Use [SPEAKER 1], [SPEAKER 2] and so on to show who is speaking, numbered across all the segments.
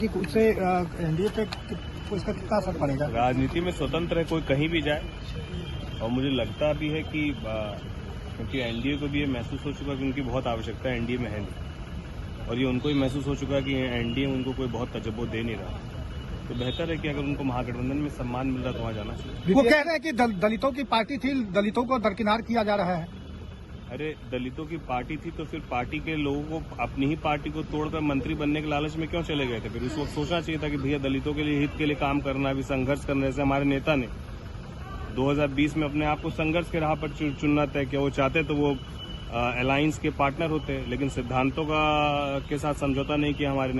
[SPEAKER 1] उससे एनडीए पे उसका कितना असर पड़ेगा?
[SPEAKER 2] राजनीति में स्वतंत्र है, कोई कहीं भी जाए। और मुझे लगता भी है कि क्योंकि एनडीए को भी ये महसूस हो चुका है कि उनकी बहुत आवश्यकता एनडीए में है नहीं, और ये उनको ही महसूस हो चुका है कि एनडीए उनको कोई बहुत तजब्बो दे नहीं रहा। तो बेहतर है कि अगर उनको महागठबंधन में सम्मान मिल रहा तो वहाँ जाना चाहिए।
[SPEAKER 1] वो कह रहे हैं कि दलितों की पार्टी थी, दलितों को दरकिनार किया जा रहा है।
[SPEAKER 2] अरे दलितों की पार्टी थी तो फिर पार्टी के लोगों को अपनी ही पार्टी को तोड़कर मंत्री बनने के लालच में क्यों चले गए थे? फिर उस वक्त सोचना चाहिए था कि भैया दलितों के लिए, हित के लिए काम करना, अभी संघर्ष करने से हमारे नेता ने 2020 में अपने आप को संघर्ष के राह पर चुनना तय किया। वो चाहते तो वो अलायंस के पार्टनर होते, लेकिन सिद्धांतों के साथ समझौता नहीं किया हमारे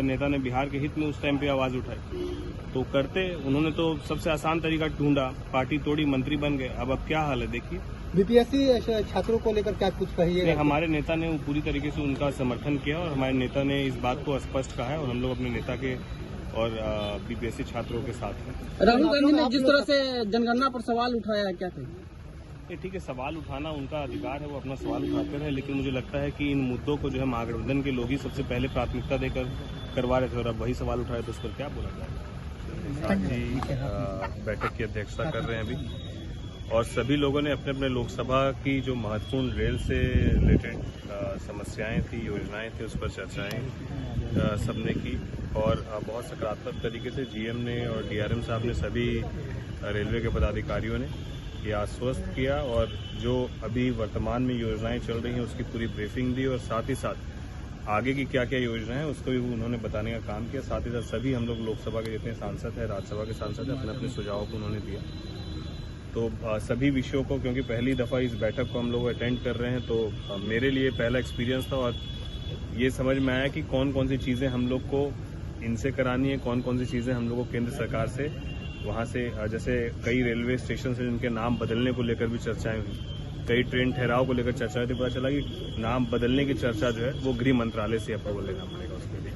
[SPEAKER 2] नेता ने बिहार के हित में उस टाइम पे आवाज उठाई तो करते। उन्होंने तो सबसे आसान तरीका ढूंढा, पार्टी तोड़ी, मंत्री बन गए। अब क्या हाल है देखिए।
[SPEAKER 1] बीपीएससी छात्रों को लेकर क्या कुछ कहिए?
[SPEAKER 2] हमारे नेता ने पूरी तरीके से उनका समर्थन किया और हमारे नेता ने इस बात को स्पष्ट कहा है और हम लोग अपने नेता के और बीपीएससी छात्रों के साथ हैं।
[SPEAKER 3] राहुल गांधी ने जिस तरह से जनगणना पर सवाल उठाया है, क्या कहेंगे?
[SPEAKER 2] ठीक है, सवाल उठाना उनका अधिकार है, वो अपना सवाल उठाते रहे, लेकिन मुझे लगता है कि इन मुद्दों को जो है महागठबंधन के लोग ही सबसे पहले प्राथमिकता देकर करवा रहे थे और अब वही सवाल उठाए तो उस पर क्या बोला जाए। साथ ही बैठक की अध्यक्षता कर रहे हैं अभी, और सभी लोगों ने अपने अपने लोकसभा की जो महत्वपूर्ण रेल से रिलेटेड समस्याएं थी, योजनाएं थी, उस पर चर्चाएं सबने की और बहुत सकारात्मक तरीके से जीएम ने और डीआरएम साहब ने, सभी रेलवे के पदाधिकारियों ने ये आश्वस्त किया और जो अभी वर्तमान में योजनाएं चल रही हैं उसकी पूरी ब्रीफिंग दी और साथ ही साथ आगे की क्या क्या योजनाएं हैं उसको भी उन्होंने बताने का काम किया। साथ ही साथ सभी हम लोग लोकसभा के जितने सांसद हैं, राज्यसभा के सांसद हैं, अपने अपने सुझावों को उन्होंने दिया। तो सभी विषयों को, क्योंकि पहली दफ़ा इस बैठक को हम लोग अटेंड कर रहे हैं, तो मेरे लिए पहला एक्सपीरियंस था और ये समझ में आया कि कौन कौन सी चीज़ें हम लोग को इनसे करानी है, कौन कौन सी चीज़ें हम लोग को केंद्र सरकार से, वहाँ से, जैसे कई रेलवे स्टेशन से जिनके नाम बदलने को लेकर भी चर्चाएं हुई, कई ट्रेन ठहराव को लेकर चर्चा हुई, तो पता चला कि नाम बदलने की चर्चा जो है वो गृह मंत्रालय से अप्रूवल लेना पड़ेगा उसके लिए।